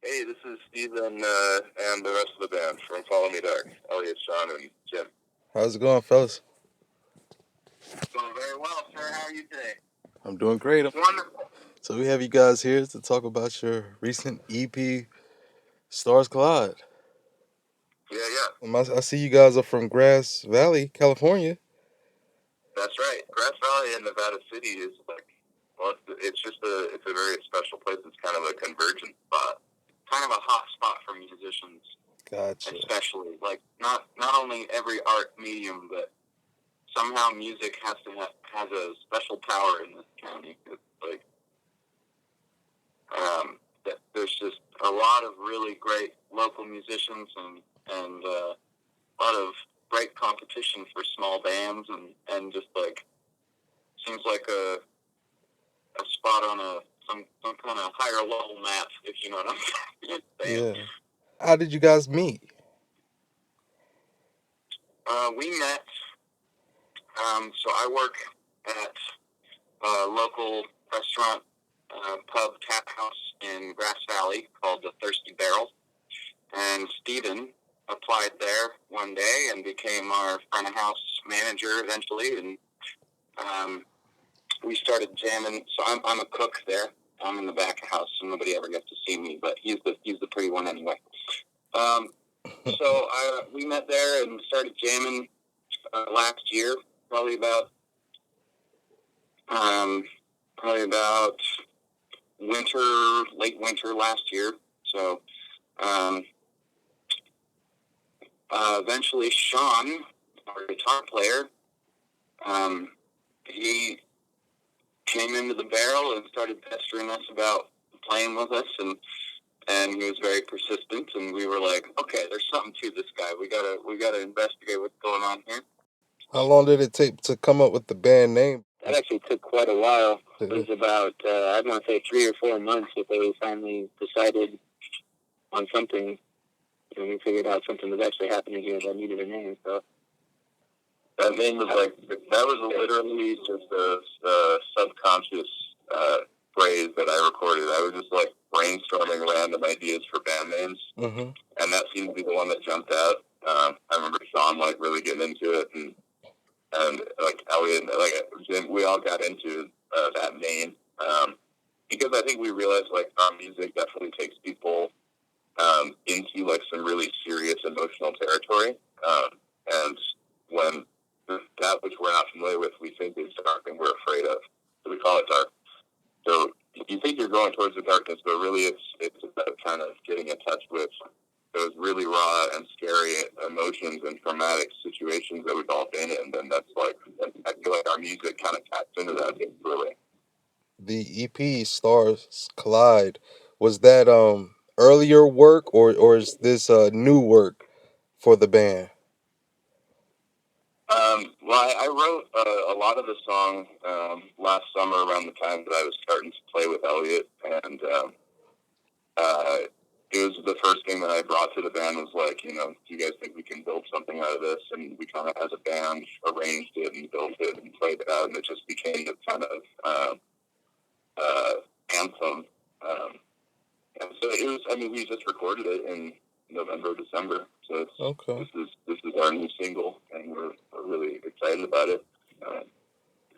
Hey, this is Stephen and the rest of the band from Follow Me Dark. Elliott, Sean, and Jim. How's it going, fellas? Going very well, sir. How are you today? I'm doing great. Wonderful. So we have you guys here to talk about your recent EP, Stars Collide. Yeah. I see you guys are from Grass Valley, California. That's right. Grass Valley in Nevada City is it's a very special place. It's kind of a convergence spot, kind of a hot spot for musicians. Gotcha. Especially, not only every art medium, but somehow music has a special power in this county. It's there's just a lot of really great local musicians and a lot of great competition for small bands and just seems like a spot on some kind of higher level map, if you know what I'm saying. Yeah. How did you guys meet? We met. So I work at a local restaurant, pub, tap house in Grass Valley called the Thirsty Barrel. And Stephen applied there one day and became our front of house manager eventually. And we started jamming. So I'm a cook there. I'm in the back of house, so nobody ever gets to see me. But he's the pretty one anyway. So we met there and started jamming last year, probably about late winter last year. So eventually Sean, our guitar player, he came into the barrel and started pestering us about playing with us, and he was very persistent, and we were like, okay, there's something to this guy. We gotta investigate what's going on here. How long did it take to come up with the band name? That actually took quite a while. It was about, I'd want to say 3 or 4 months before we finally decided on something. And we figured out something was actually happening here that needed a name. So that name was that was literally just a subconscious phrase that I recorded. I was just brainstorming random ideas for band names, and that seemed to be the one that jumped out. I remember Sean really getting into it, and Elliott, Jim, we all got into that name because I think we realized our music definitely takes people into some really serious emotional territory, and when that which we're not familiar with, we think is dark and we're afraid of, so we call it dark. So you think you're going towards the darkness, but really it's about kind of getting in touch with those really raw and scary emotions and traumatic situations that we've all been in, and that's I feel like our music kind of taps into that really. The EP Stars Collide, was that earlier work or is this new work for the band? Well, I wrote a lot of the song last summer around the time that I was starting to play with Elliott, and it was the first thing that I brought to the band was do you guys think we can build something out of this? And we kind of, as a band, arranged it and built it and played it out, and it just became this kind of anthem. And so it was. I mean, we just recorded it in November, December. So it's okay. This is our new single, and we're really excited about it. But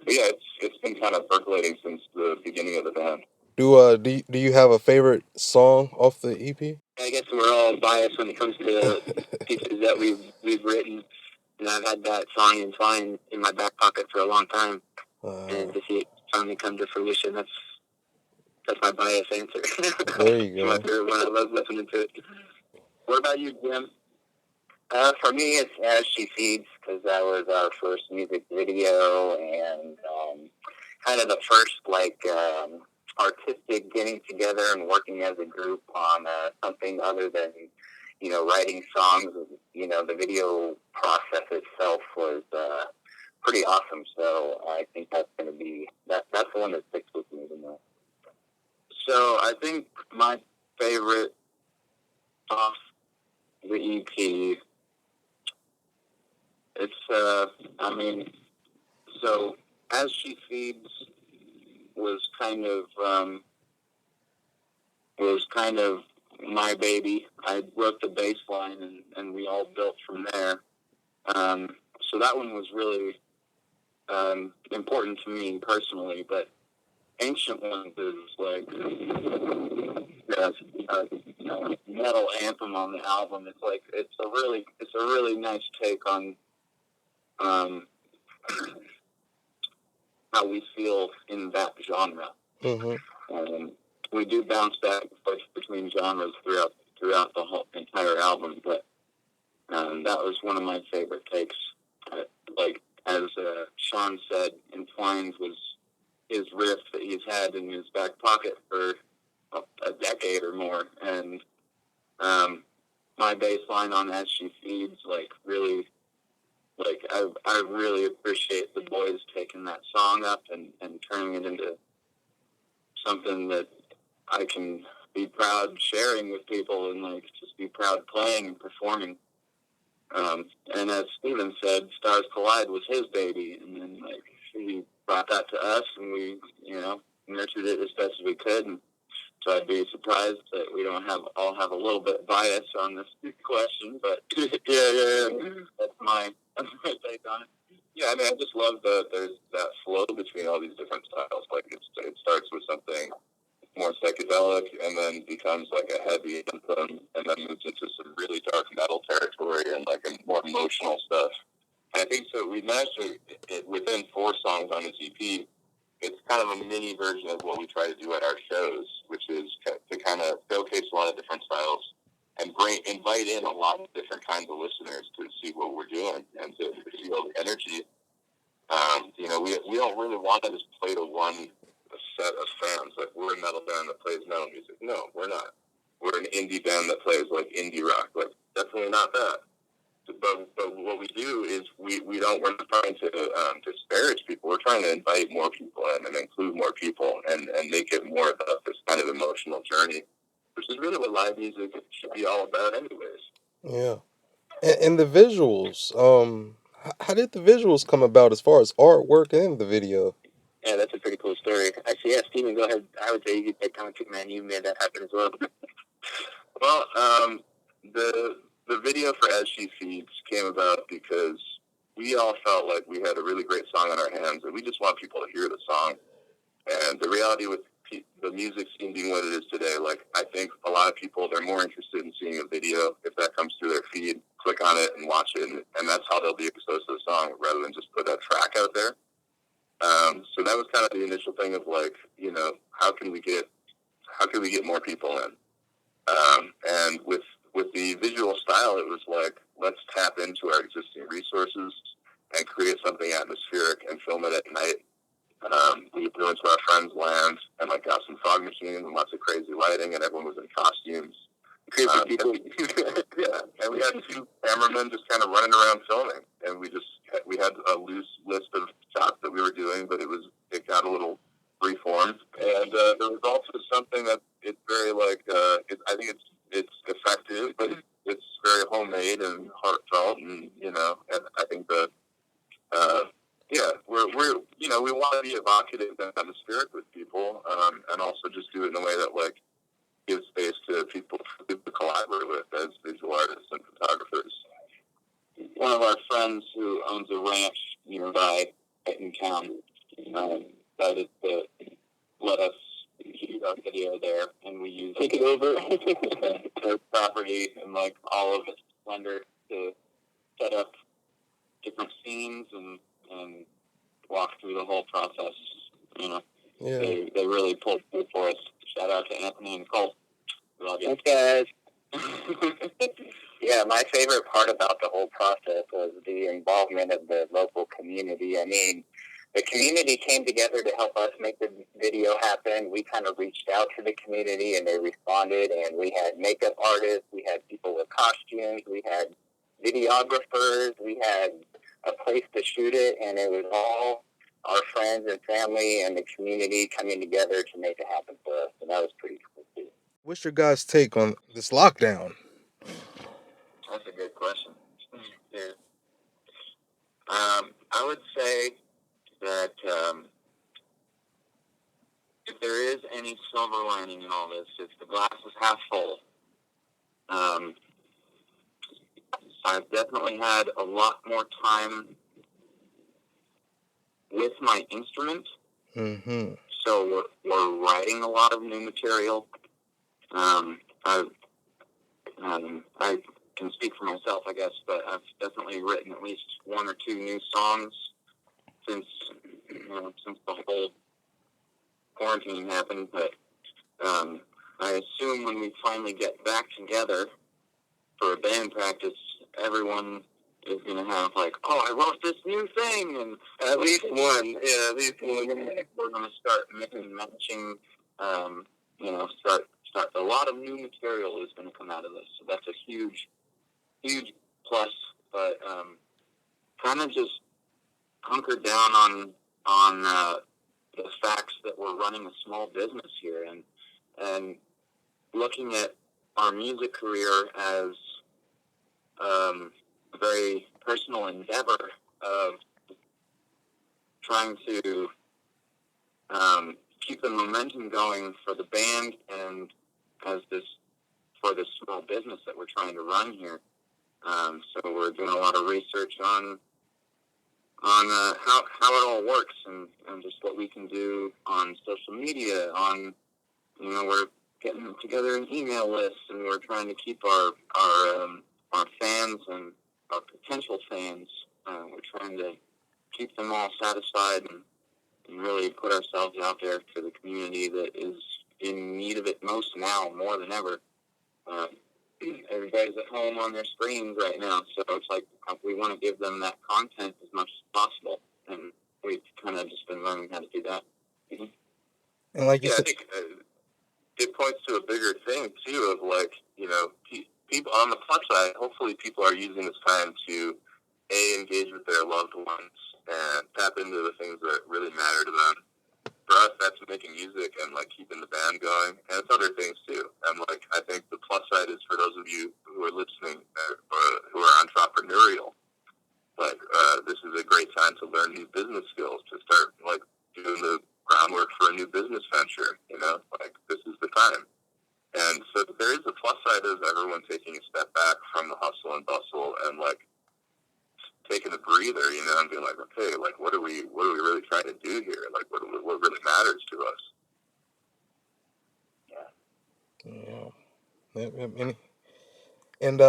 yeah, it's been kind of percolating since the beginning of the band. Do you have a favorite song off the EP? I guess we're all biased when it comes to pieces that we've written, and I've had that song entwined in my back pocket for a long time, and to see it finally come to fruition, that's my biased answer. There you go. My favorite one. I love listening to it. What about you, Jim? For me, it's As She Feeds, because that was our first music video and kind of the first artistic getting together and working as a group on something other than writing songs. The video process itself was pretty awesome. So I think that's going to be that's the one that sticks with me the most. So I think my favorite off the EP. It's so As She Feeds was kind of My Baby. I wrote the bass line, and we all built from there. So that one was really important to me personally, but Ancient Ones is like a metal anthem on the album. It's like it's a really nice take on how we feel in that genre. Mm-hmm. We do bounce back and forth between genres throughout the whole entire album, but that was one of my favorite takes. Like as Sean said, Entwined was his riff that he's had in his back pocket for a decade or more, and my bass line on As She Feeds, really, I really appreciate the boys taking that song up and turning it into something that I can be proud sharing with people and just be proud playing and performing. And as Stephen said, Stars Collide was his baby, and then he brought that to us, and we nurtured it as best as we could. And so I'd be surprised that we don't all have a little bit of bias on this question, but yeah. That's my take on it. Yeah, I mean, I just love there's that flow between all these different styles. Like it starts with something more psychedelic, and then becomes like a heavy anthem, and then moves into some really dark metal territory and more emotional stuff. And I think so. We managed to, within 4 songs on this EP, it's kind of a mini version of what we try to do at our shows, which is to kind of showcase a lot of different styles and invite in a lot of different kinds of listeners to see what we're doing and to feel the energy. We don't really want to just play to one set of fans. Like, we're a metal band that plays metal music. No, we're not. We're an indie band that plays indie rock. Definitely not that. But what we do is we're not trying to disparage people. We're trying to invite more people in and include more people and make it more of this kind of emotional journey, which is really what live music should be all about anyways. Yeah. And the visuals, how did the visuals come about as far as artwork and the video? Yeah, that's a pretty cool story. Actually, yeah, Stephen, go ahead. I would say you could take contact, man. You made that happen as well. Well, the video for As She Feeds came about because we all felt like we had a really great song on our hands, and we just want people to hear the song. And the reality with the music scene being what it is today, I think a lot of people, they're more interested in seeing a video. If that comes through their feed, click on it and watch it, and that's how they'll be exposed to the song rather than just put a track out there. So that was kind of the initial thing of how can we get more people in? And with the visual style, it was let's tap into our existing resources and create something atmospheric and film it at night. We flew into our friend's land and got some fog machines and lots of crazy lighting, and everyone was in costumes. Crazy people. Yeah, and we had 2 cameramen just kind of running around filming, and we had a loose list of shots that we were doing, but it got a little freeformed, and the result is something that it's very I think it's effective, but it's very homemade and heartfelt, and and I think that we want to be evocative and atmospheric with people, and also just do it in a way that gives space to people to collaborate with as visual artists and photographers. One of our friends who owns a ranch nearby in town decided to let us shoot our video there, and we take it over their property and all of its splendor to set up different scenes and walk through the whole process. Yeah. They really pulled through for us. Shout out to Anthony and Cole. Thanks, guys. Yeah, my favorite part about the whole process was the involvement of the local community. I mean, the community came together to help us make the video happen. We kind of reached out to the community, and they responded, and we had makeup artists, we had people with costumes, we had videographers, we had a place to shoot it, and it was all our friends and family and the community coming together to make it happen for us, and that was pretty cool, too. What's your guys' take on this lockdown? That's a good question. Yeah. I would say that if there is any silver lining in all this, it's the glass is half full. I've definitely had a lot more time with my instrument. Mm-hmm. So we're writing a lot of new material. I can speak for myself, I guess, but I've definitely written at least one or two new songs since the whole quarantine happened. But I assume when we finally get back together for a band practice, everyone is going to have like, oh, I wrote this new thing, and at least one. Yeah, at least one. We're going to start mixing and matching. Start. A lot of new material is going to come out of this, so that's a huge plus. But kind of just hunkered down on the facts that we're running a small business here, and looking at our music career as a very personal endeavor of trying to keep the momentum going for the band and for this small business that we're trying to run here. So we're doing a lot of research on how it all works and just what we can do on social media. We're getting together an email list, and we're trying to keep our fans and our potential fans. We're trying to keep them all satisfied and really put ourselves out there for the community that is in need of it most now, more than ever. Everybody's at home on their screens right now, so it's like we want to give them that content as much as possible, and we've kind of just been learning how to do that. Mm-hmm. And like you said, I think it points to a bigger thing too of like, people on the plus side. Hopefully, people are using this time to engage with their loved ones and tap into the things that really matter to them. For us, that's making music and like keeping the band going, and it's other things too. And like, I think the plus side is for those of you who are listening who are entrepreneurial. Like, this is a great time to learn new business skills, to start like doing the groundwork for a new business venture. Like, this is the time. And so there is a plus side of everyone taking a step back from the hustle and bustle and like taking a breather, and being like, okay, like what are we really trying to do here? Like what really matters to us? Yeah. And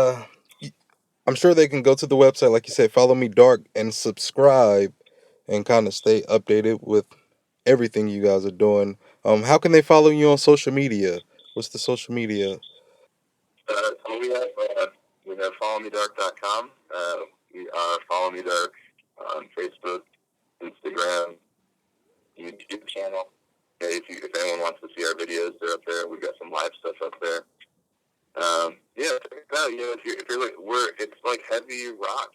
I'm sure they can go to the website, like you said, Follow Me Dark, and subscribe and kind of stay updated with everything you guys are doing. How can they follow you on social media? What's the social media? We have followmedark.com. We are Follow Me Dark on Facebook, Instagram, YouTube channel. If anyone wants to see our videos, they're up there. We've got some live stuff up there. Check it out. If you're like, it's like heavy rock.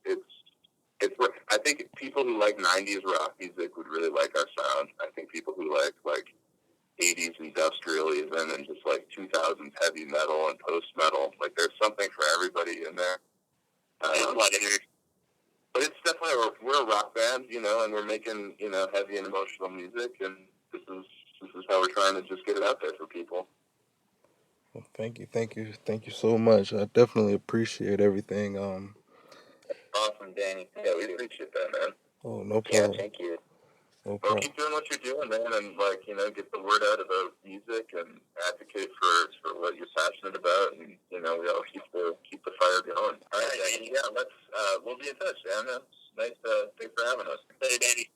It's. I think people who like '90s rock music would really like our sound. I think people who like 80s industrial even, and just like 2000s heavy metal and post metal. Like, there's something for everybody in there. But it's definitely we're a rock band, and we're making heavy and emotional music, and this is how we're trying to just get it out there for people. Well, thank you so much. I definitely appreciate everything. Awesome, Danny. Yeah, we appreciate that, man. Oh, no problem. Yeah, thank you. No Well, problem. keep doing what you're doing, man, and get the word out about music and advocate for what you're passionate about, and we all keep the fire going. All right, Danny. Yeah, we'll be in touch, man. It's nice. Thanks for having us. Hey, Danny.